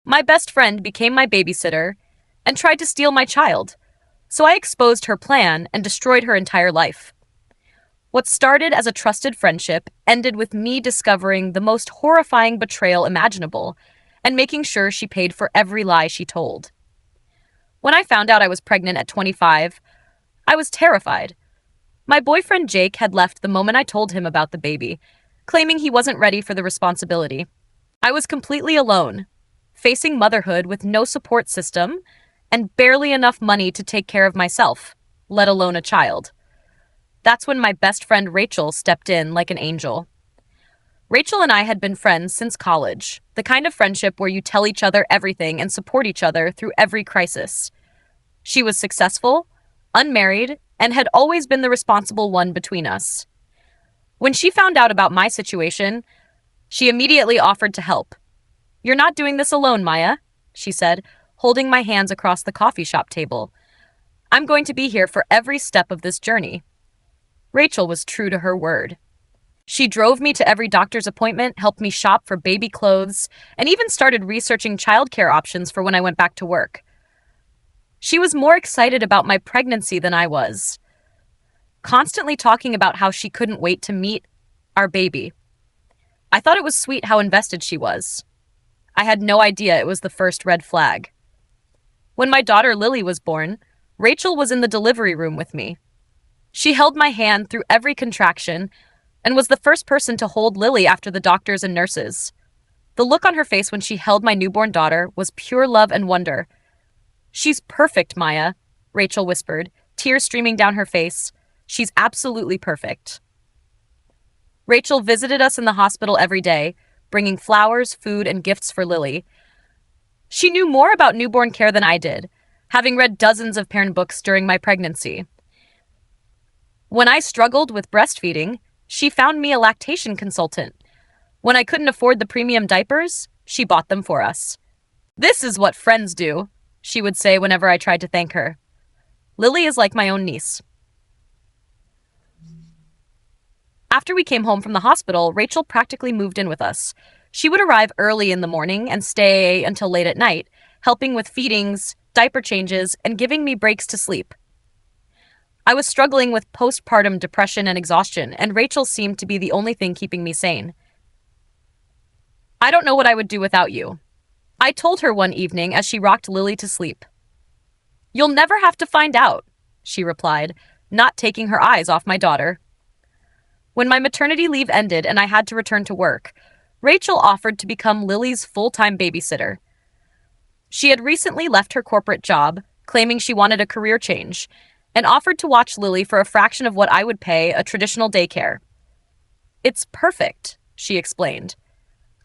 My best friend became my babysitter and tried to steal my child, so I exposed her plan and destroyed her entire life. What started as a trusted friendship ended with me discovering the most horrifying betrayal imaginable and making sure she paid for every lie she told. When I found out I was pregnant at 25, I was terrified. My boyfriend Jake had left the moment I told him about the baby, claiming he wasn't ready for the responsibility. I was completely alone, facing motherhood with no support system and barely enough money to take care of myself, let alone a child. That's when my best friend Rachel stepped in like an angel. Rachel and I had been friends since college, the kind of friendship where you tell each other everything and support each other through every crisis. She was successful, unmarried, and had always been the responsible one between us. When she found out about my situation, she immediately offered to help. "You're not doing this alone, Maya," she said, holding my hands across the coffee shop table. "I'm going to be here for every step of this journey." Rachel was true to her word. She drove me to every doctor's appointment, helped me shop for baby clothes, and even started researching childcare options for when I went back to work. She was more excited about my pregnancy than I was, constantly talking about how she couldn't wait to meet our baby. I thought it was sweet how invested she was. I had no idea it was the first red flag. When my daughter Lily was born, Rachel was in the delivery room with me. She held my hand through every contraction and was the first person to hold Lily after the doctors and nurses. The look on her face when she held my newborn daughter was pure love and wonder. "She's perfect, Maya," Rachel whispered, tears streaming down her face. "She's absolutely perfect." Rachel visited us in the hospital every day, bringing flowers, food, and gifts for Lily. She knew more about newborn care than I did, having read dozens of parent books during my pregnancy. When I struggled with breastfeeding, she found me a lactation consultant. When I couldn't afford the premium diapers, she bought them for us. "This is what friends do," she would say whenever I tried to thank her. Lily is like my own niece. After we came home from the hospital, Rachel practically moved in with us. She would arrive early in the morning and stay until late at night, helping with feedings, diaper changes, and giving me breaks to sleep. I was struggling with postpartum depression and exhaustion, and Rachel seemed to be the only thing keeping me sane. "I don't know what I would do without you," I told her one evening as she rocked Lily to sleep. "You'll never have to find out," she replied, not taking her eyes off my daughter. When my maternity leave ended and I had to return to work, Rachel offered to become Lily's full-time babysitter. She had recently left her corporate job, claiming she wanted a career change, and offered to watch Lily for a fraction of what I would pay a traditional daycare. "It's perfect," she explained.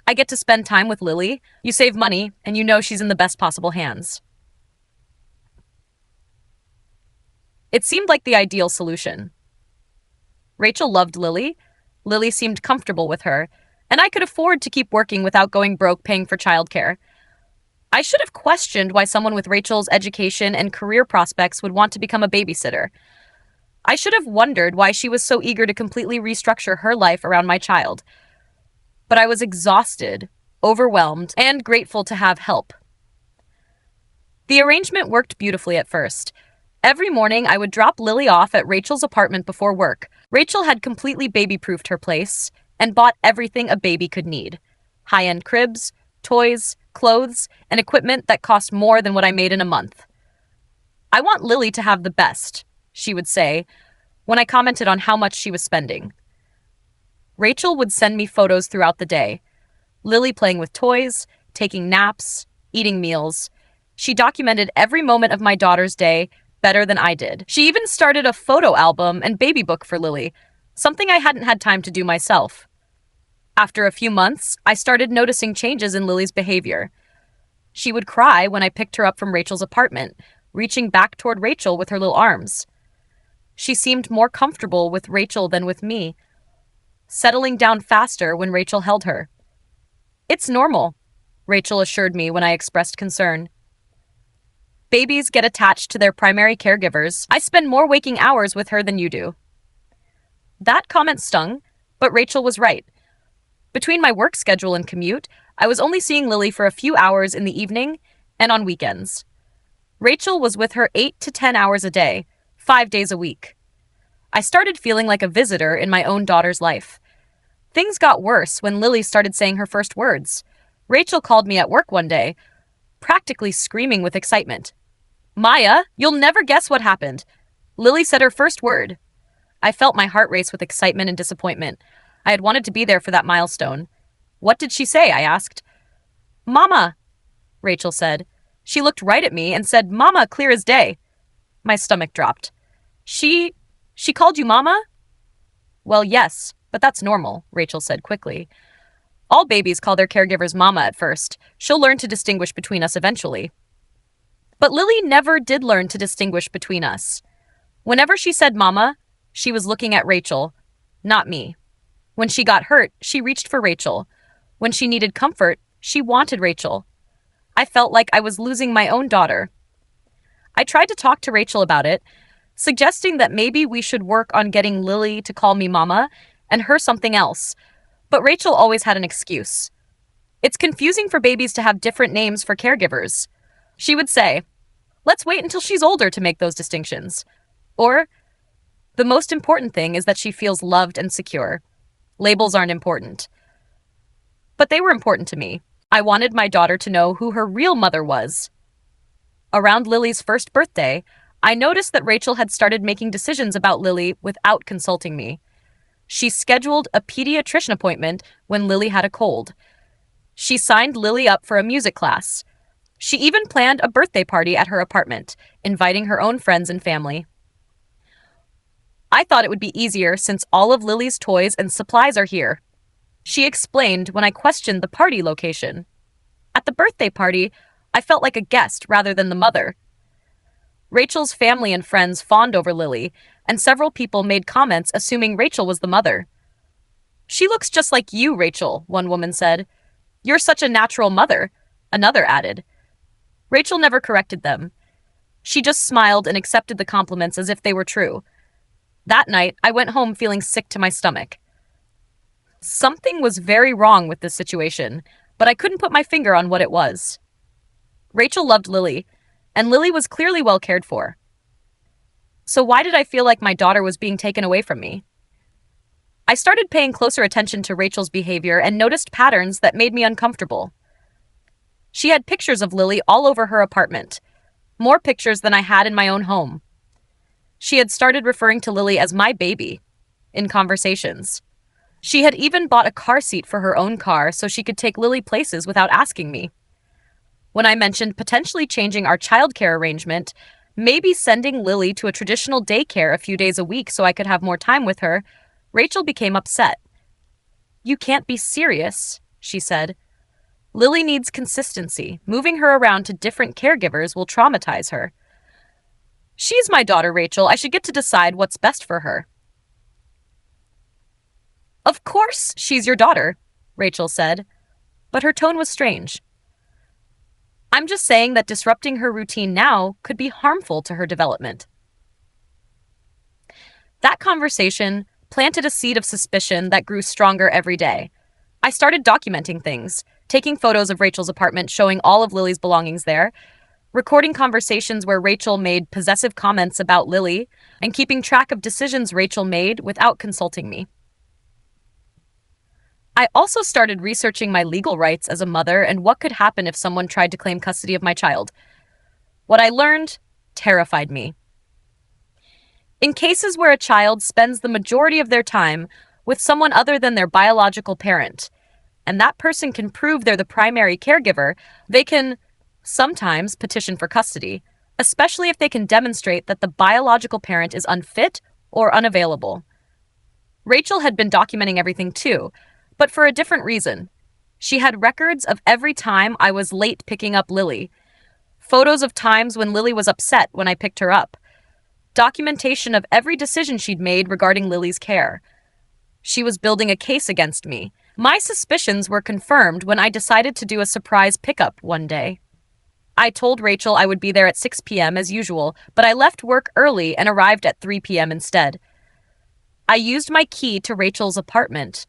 "I get to spend time with Lily, you save money, and you know she's in the best possible hands." It seemed like the ideal solution. Rachel loved Lily, Lily seemed comfortable with her, and I could afford to keep working without going broke paying for childcare. I should have questioned why someone with Rachel's education and career prospects would want to become a babysitter. I should have wondered why she was so eager to completely restructure her life around my child. But I was exhausted, overwhelmed, and grateful to have help. The arrangement worked beautifully at first. Every morning, I would drop Lily off at Rachel's apartment before work. Rachel had completely baby-proofed her place and bought everything a baby could need: high-end cribs, toys, clothes, and equipment that cost more than what I made in a month. "I want Lily to have the best," she would say, when I commented on how much she was spending. Rachel would send me photos throughout the day. Lily playing with toys, taking naps, eating meals. She documented every moment of my daughter's day better than I did. She even started a photo album and baby book for Lily, something I hadn't had time to do myself. After a few months, I started noticing changes in Lily's behavior. She would cry when I picked her up from Rachel's apartment, reaching back toward Rachel with her little arms. She seemed more comfortable with Rachel than with me, settling down faster when Rachel held her. "It's normal," Rachel assured me when I expressed concern. "Babies get attached to their primary caregivers. I spend more waking hours with her than you do." That comment stung, but Rachel was right. Between my work schedule and commute, I was only seeing Lily for a few hours in the evening and on weekends. Rachel was with her 8 to 10 hours a day, 5 days a week. I started feeling like a visitor in my own daughter's life. Things got worse when Lily started saying her first words. Rachel called me at work one day, practically screaming with excitement. "Maya, you'll never guess what happened. Lily said her first word." I felt my heart race with excitement and disappointment. I had wanted to be there for that milestone. "What did she say?" I asked. "Mama," Rachel said. She looked right at me and said, "Mama, clear as day." My stomach dropped. She called you Mama?" "Well, yes, but that's normal," Rachel said quickly. "All babies call their caregivers Mama at first. She'll learn to distinguish between us eventually." But Lily never did learn to distinguish between us. Whenever she said Mama, she was looking at Rachel, not me. When she got hurt, she reached for Rachel. When she needed comfort, she wanted Rachel. I felt like I was losing my own daughter. I tried to talk to Rachel about it, suggesting that maybe we should work on getting Lily to call me Mama and her something else, but Rachel always had an excuse. "It's confusing for babies to have different names for caregivers." She would say, "Let's wait until she's older to make those distinctions." Or, "The most important thing is that she feels loved and secure. Labels aren't important." But they were important to me. I wanted my daughter to know who her real mother was. Around Lily's first birthday, I noticed that Rachel had started making decisions about Lily without consulting me. She scheduled a pediatrician appointment when Lily had a cold. She signed Lily up for a music class. She even planned a birthday party at her apartment, inviting her own friends and family. I thought it would be easier since all of Lily's toys and supplies are here. She explained when I questioned the party location. At the birthday party, I felt like a guest rather than the mother. Rachel's family and friends fawned over Lily, and several people made comments assuming Rachel was the mother. "She looks just like you, Rachel," one woman said. "You're such a natural mother," another added. Rachel never corrected them. She just smiled and accepted the compliments as if they were true. That night, I went home feeling sick to my stomach. Something was very wrong with this situation, but I couldn't put my finger on what it was. Rachel loved Lily, and Lily was clearly well cared for. So why did I feel like my daughter was being taken away from me? I started paying closer attention to Rachel's behavior and noticed patterns that made me uncomfortable. She had pictures of Lily all over her apartment, more pictures than I had in my own home. She had started referring to Lily as my baby in conversations. She had even bought a car seat for her own car so she could take Lily places without asking me. When I mentioned potentially changing our childcare arrangement, maybe sending Lily to a traditional daycare a few days a week so I could have more time with her, Rachel became upset. "You can't be serious," she said. "Lily needs consistency. Moving her around to different caregivers will traumatize her." "She's my daughter, Rachel. I should get to decide what's best for her." "Of course she's your daughter," Rachel said, but her tone was strange. "I'm just saying that disrupting her routine now could be harmful to her development." That conversation planted a seed of suspicion that grew stronger every day. I started documenting things, taking photos of Rachel's apartment showing all of Lily's belongings there, recording conversations where Rachel made possessive comments about Lily, and keeping track of decisions Rachel made without consulting me. I also started researching my legal rights as a mother and what could happen if someone tried to claim custody of my child. What I learned terrified me. In cases where a child spends the majority of their time with someone other than their biological parent, and that person can prove they're the primary caregiver, they can sometimes petition for custody, especially if they can demonstrate that the biological parent is unfit or unavailable. Rachel had been documenting everything too, but for a different reason. She had records of every time I was late picking up Lily, photos of times when Lily was upset when I picked her up, documentation of every decision she'd made regarding Lily's care. She was building a case against me. My suspicions were confirmed when I decided to do a surprise pickup one day. I told Rachel I would be there at 6 p.m. as usual, but I left work early and arrived at 3 p.m. instead. I used my key to Rachel's apartment.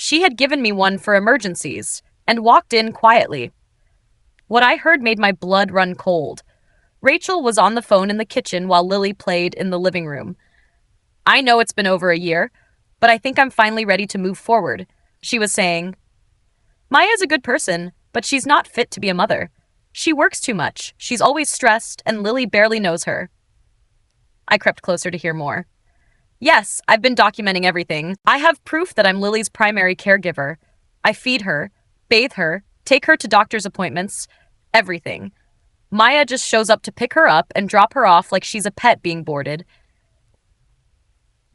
She had given me one for emergencies and walked in quietly. What I heard made my blood run cold. Rachel was on the phone in the kitchen while Lily played in the living room. I know it's been over a year, but I think I'm finally ready to move forward, she was saying. Maya's a good person, but she's not fit to be a mother. She works too much, she's always stressed, and Lily barely knows her. I crept closer to hear more. Yes, I've been documenting everything. I have proof that I'm Lily's primary caregiver. I feed her, bathe her, take her to doctor's appointments, everything. Maya just shows up to pick her up and drop her off like she's a pet being boarded.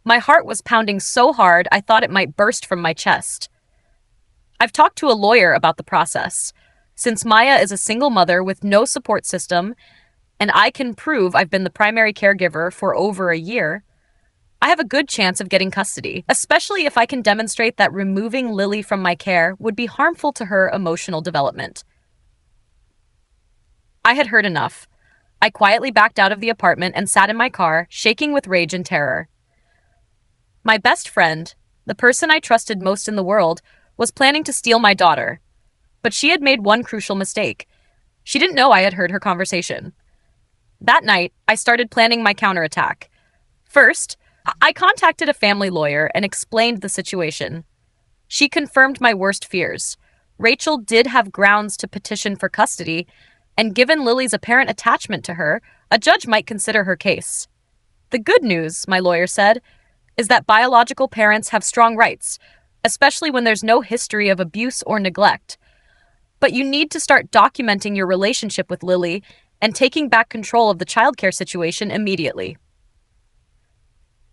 My heart was pounding so hard I thought it might burst from my chest. I've talked to a lawyer about the process. Since Maya is a single mother with no support system, and I can prove I've been the primary caregiver for over a year, I have a good chance of getting custody, especially if I can demonstrate that removing Lily from my care would be harmful to her emotional development. I had heard enough. I quietly backed out of the apartment and sat in my car, shaking with rage and terror. My best friend, the person I trusted most in the world, was planning to steal my daughter. But she had made one crucial mistake. She didn't know I had heard her conversation. That night, I started planning my counterattack. First, I contacted a family lawyer and explained the situation. She confirmed my worst fears. Rachel did have grounds to petition for custody, and given Lily's apparent attachment to her, a judge might consider her case. The good news, my lawyer said, is that biological parents have strong rights, especially when there's no history of abuse or neglect. But you need to start documenting your relationship with Lily and taking back control of the childcare situation immediately.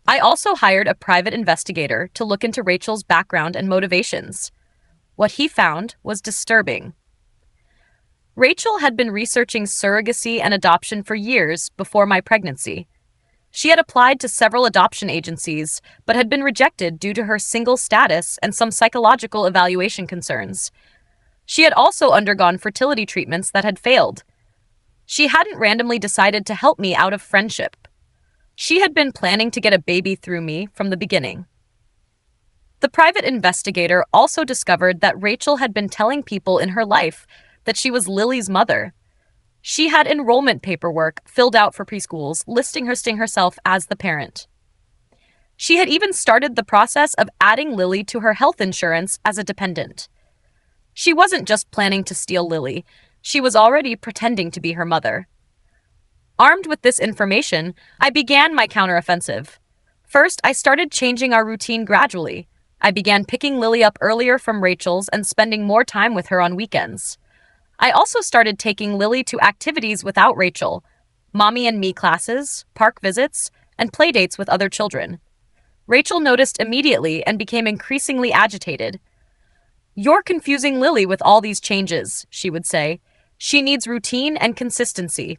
I also hired a private investigator to look into Rachel's background and motivations. What he found was disturbing. Rachel had been researching surrogacy and adoption for years before my pregnancy. She had applied to several adoption agencies, but had been rejected due to her single status and some psychological evaluation concerns. She had also undergone fertility treatments that had failed. She hadn't randomly decided to help me out of friendship. She had been planning to get a baby through me from the beginning. The private investigator also discovered that Rachel had been telling people in her life that she was Lily's mother. She had enrollment paperwork filled out for preschools listing herself as the parent. She had even started the process of adding Lily to her health insurance as a dependent. She wasn't just planning to steal Lily, she was already pretending to be her mother. Armed with this information, I began my counteroffensive. First, I started changing our routine gradually. I began picking Lily up earlier from Rachel's and spending more time with her on weekends. I also started taking Lily to activities without Rachel, mommy and me classes, park visits, and play dates with other children. Rachel noticed immediately and became increasingly agitated. "You're confusing Lily with all these changes," she would say. "She needs routine and consistency."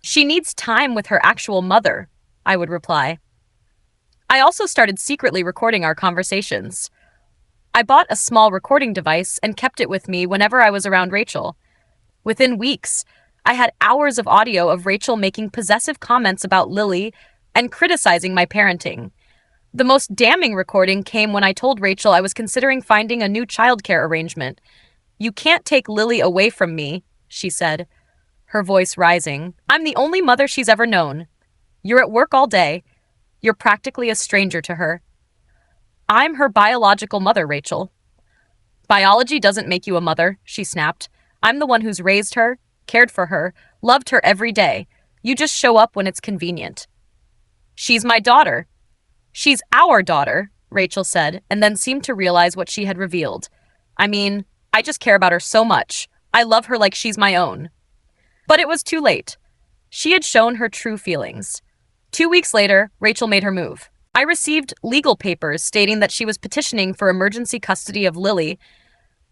"She needs time with her actual mother," I would reply. I also started secretly recording our conversations. I bought a small recording device and kept it with me whenever I was around Rachel. Within weeks, I had hours of audio of Rachel making possessive comments about Lily and criticizing my parenting. The most damning recording came when I told Rachel I was considering finding a new childcare arrangement. "You can't take Lily away from me," she said, her voice rising. "I'm the only mother she's ever known. You're at work all day. You're practically a stranger to her. I'm her biological mother, Rachel." "Biology doesn't make you a mother," she snapped. "I'm the one who's raised her, cared for her, loved her every day. You just show up when it's convenient." "She's my daughter." "She's our daughter," Rachel said, and then seemed to realize what she had revealed. "I mean, I just care about her so much. I love her like she's my own." But it was too late. She had shown her true feelings. 2 weeks later, Rachel made her move. I received legal papers stating that she was petitioning for emergency custody of Lily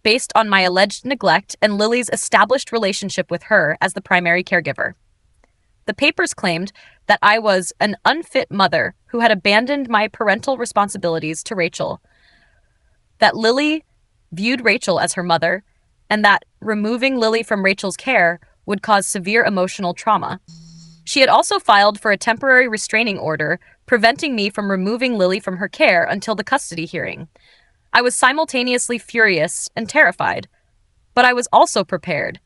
based on my alleged neglect and Lily's established relationship with her as the primary caregiver. The papers claimed that I was an unfit mother who had abandoned my parental responsibilities to Rachel, that Lily viewed Rachel as her mother, and that removing Lily from Rachel's care would cause severe emotional trauma. She had also filed for a temporary restraining order preventing me from removing Lily from her care until the custody hearing. I was simultaneously furious and terrified, but I was also prepared.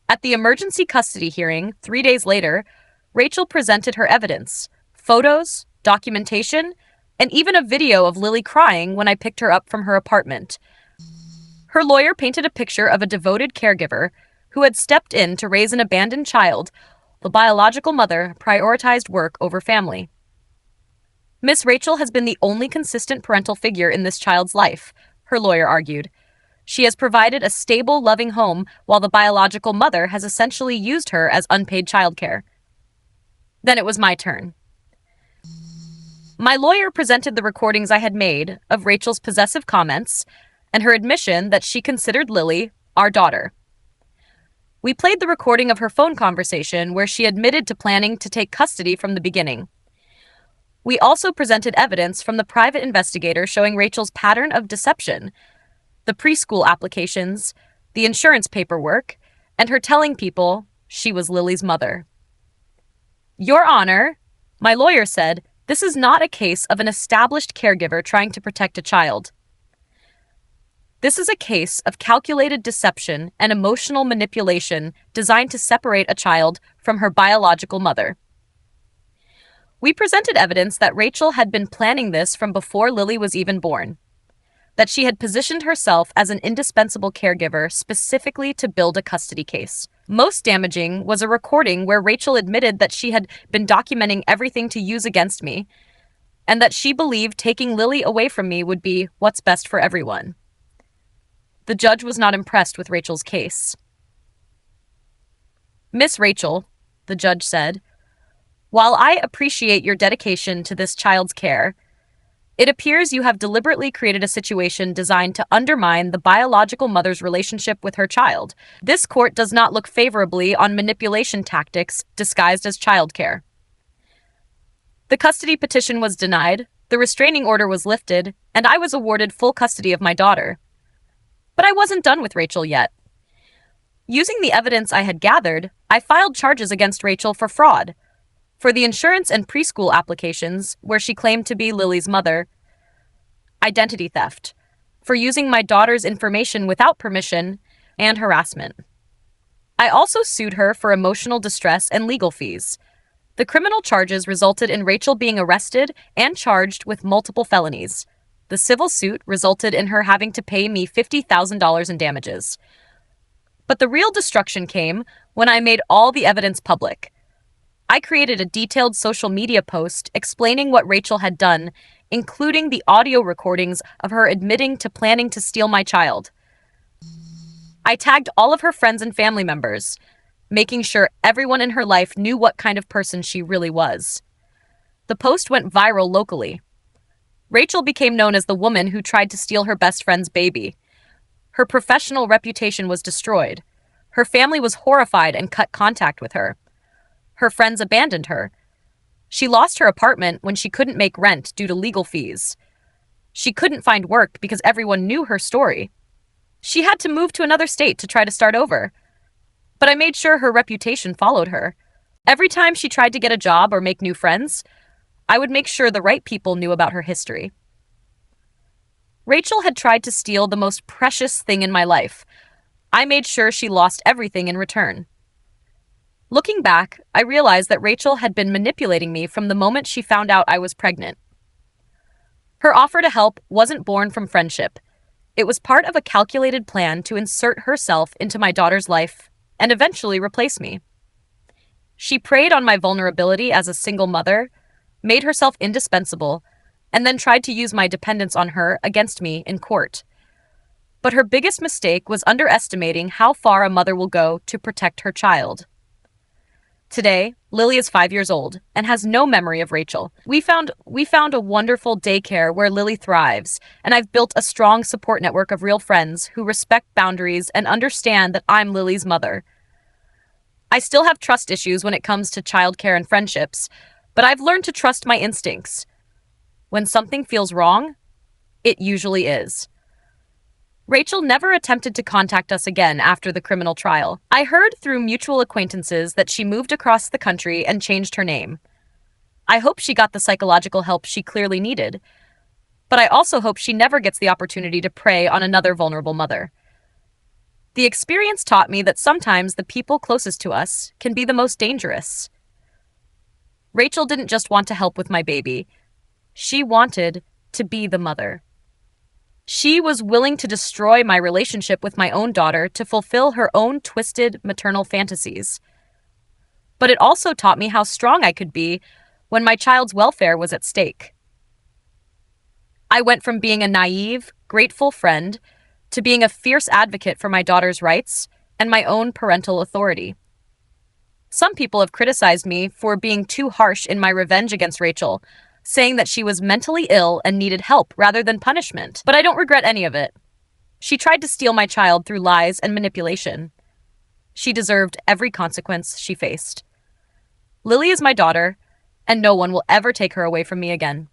At the emergency custody hearing 3 days later, Rachel presented her evidence, photos, documentation, and even a video of Lily crying when I picked her up from her apartment. Her lawyer painted a picture of a devoted caregiver who had stepped in to raise an abandoned child. The biological mother prioritized work over family. Miss Rachel has been the only consistent parental figure in this child's life, her lawyer argued. She has provided a stable, loving home while the biological mother has essentially used her as unpaid childcare. Then it was my turn. My lawyer presented the recordings I had made of Rachel's possessive comments and her admission that she considered Lily our daughter. We played the recording of her phone conversation where she admitted to planning to take custody from the beginning. We also presented evidence from the private investigator showing Rachel's pattern of deception, the preschool applications, the insurance paperwork, and her telling people she was Lily's mother. Your Honor, my lawyer said, this is not a case of an established caregiver trying to protect a child. This is a case of calculated deception and emotional manipulation designed to separate a child from her biological mother. We presented evidence that Rachel had been planning this from before Lily was even born, that she had positioned herself as an indispensable caregiver specifically to build a custody case. Most damaging was a recording where Rachel admitted that she had been documenting everything to use against me, and that she believed taking Lily away from me would be what's best for everyone. The judge was not impressed with Rachel's case. Miss Rachel, the judge said, while I appreciate your dedication to this child's care, it appears you have deliberately created a situation designed to undermine the biological mother's relationship with her child. This court does not look favorably on manipulation tactics disguised as childcare. The custody petition was denied, the restraining order was lifted, and I was awarded full custody of my daughter. But I wasn't done with Rachel yet. Using the evidence I had gathered, I filed charges against Rachel for fraud, for the insurance and preschool applications where she claimed to be Lily's mother, identity theft, for using my daughter's information without permission, and harassment. I also sued her for emotional distress and legal fees. The criminal charges resulted in Rachel being arrested and charged with multiple felonies. The civil suit resulted in her having to pay me $50,000 in damages. But the real destruction came when I made all the evidence public. I created a detailed social media post explaining what Rachel had done, including the audio recordings of her admitting to planning to steal my child. I tagged all of her friends and family members, making sure everyone in her life knew what kind of person she really was. The post went viral locally. Rachel became known as the woman who tried to steal her best friend's baby. Her professional reputation was destroyed. Her family was horrified and cut contact with her. Her friends abandoned her. She lost her apartment when she couldn't make rent due to legal fees. She couldn't find work because everyone knew her story. She had to move to another state to try to start over. But I made sure her reputation followed her. Every time she tried to get a job or make new friends, I would make sure the right people knew about her history. Rachel had tried to steal the most precious thing in my life. I made sure she lost everything in return. Looking back, I realized that Rachel had been manipulating me from the moment she found out I was pregnant. Her offer to help wasn't born from friendship. It was part of a calculated plan to insert herself into my daughter's life and eventually replace me. She preyed on my vulnerability as a single mother, made herself indispensable, and then tried to use my dependence on her against me in court. But her biggest mistake was underestimating how far a mother will go to protect her child. Today, Lily is 5 years old and has no memory of Rachel. We found a wonderful daycare where Lily thrives, and I've built a strong support network of real friends who respect boundaries and understand that I'm Lily's mother. I still have trust issues when it comes to childcare and friendships, but I've learned to trust my instincts. When something feels wrong, it usually is. Rachel never attempted to contact us again after the criminal trial. I heard through mutual acquaintances that she moved across the country and changed her name. I hope she got the psychological help she clearly needed. but I also hope she never gets the opportunity to prey on another vulnerable mother. The experience taught me that sometimes the people closest to us can be the most dangerous. Rachel didn't just want to help with my baby. She wanted to be the mother. She was willing to destroy my relationship with my own daughter to fulfill her own twisted maternal fantasies. But it also taught me how strong I could be when my child's welfare was at stake. I went from being a naive, grateful friend to being a fierce advocate for my daughter's rights and my own parental authority. Some people have criticized me for being too harsh in my revenge against Rachel, saying that she was mentally ill and needed help rather than punishment. But I don't regret any of it. She tried to steal my child through lies and manipulation. She deserved every consequence she faced. Lily is my daughter, and no one will ever take her away from me again.